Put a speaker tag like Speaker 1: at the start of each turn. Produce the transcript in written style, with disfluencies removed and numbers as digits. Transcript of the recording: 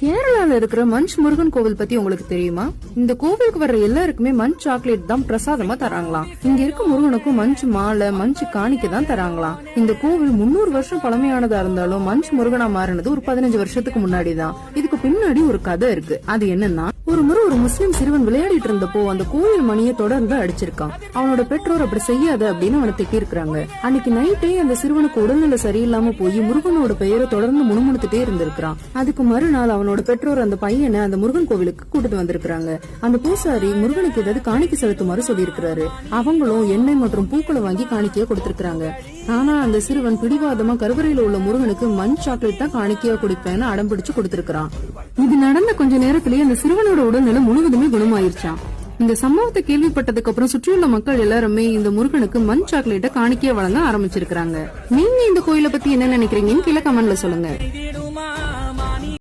Speaker 1: கேரளால இருக்கிற மஞ்ச் முருகன் கோவில் பத்தி உங்களுக்கு தெரியுமா? இந்த கோவிலுக்கு வர்ற எல்லாருக்குமே மஞ்ச் சாக்லேட் தான் பிரசாதமா தராங்களாம். இங்க இருக்க முருகனுக்கும் மஞ்ச் மாலை மஞ்ச் காணிக்க தான் தராங்களாம். இந்த கோவில் 300 வருஷம் பழமையானதா இருந்தாலும் மஞ்ச் முருகனா மாறினது ஒரு 15 வருஷத்துக்கு முன்னாடிதான். இதுக்கு பின்னாடி ஒரு கதை இருக்கு. அது என்னன்னா, ஒரு முறை ஒரு முஸ்லிம் சிறுவன் விளையாடிட்டு இருந்தப்போ அந்த கோவில் மணியை தொடர்ந்து அடிச்சிருக்கான். அவனோட பெற்றோர் அப்படி செய்யாத அப்படின்னு அவனை திட்டி இருக்காங்க. அன்னைக்கு நைட்டே அந்த சிறுவனுக்கு உடல்நிலை சரியில்லாம போய் முருகனோட பெயரை தொடர்ந்து முணுமுணுத்துட்டே இருந்திருக்கான். அதுக்கு மறுநாள் அவனோட பெற்றோர் அந்த பையனை அந்த முருகன் கோவிலுக்கு கூட்டிட்டு வந்திருக்காங்க. அந்த பூசாரி முருகனுக்கு ஏதாவது காணிக்கை செலுத்துமாறு சொல்லி இருக்கிறாரு. அவங்களும் எண்ணெய் மற்றும் பூக்களை வாங்கி காணிக்கையா கொடுத்திருக்காங்க. ஆனா அந்த சிறுவன் பிடிவாதமா கருவறையில உள்ள முருகனுக்கு மஞ்ச் சாக்லேட் தான் காணிக்கையா குடிப்பேன்னு அடம்பிடிச்சு கொடுத்திருக்கான். இது நடந்த கொஞ்ச நேரத்திலேயே அந்த சிறுவனோட உடல்நிலை முழுவதுமே குணமாயிருச்சான். இந்த சம்பவத்தை கேள்விப்பட்டதுக்கு அப்புறம் சுற்றியுள்ள மக்கள் எல்லாருமே இந்த முருகனுக்கு மஞ்ச் சாக்லேட்டை காணிக்கையா வழங்க ஆரம்பிச்சிருக்காங்க. நீங்க இந்த கோயிலை பத்தி என்ன நினைக்கிறீங்கன்னு கீழே கமெண்ட்ல சொல்லுங்க.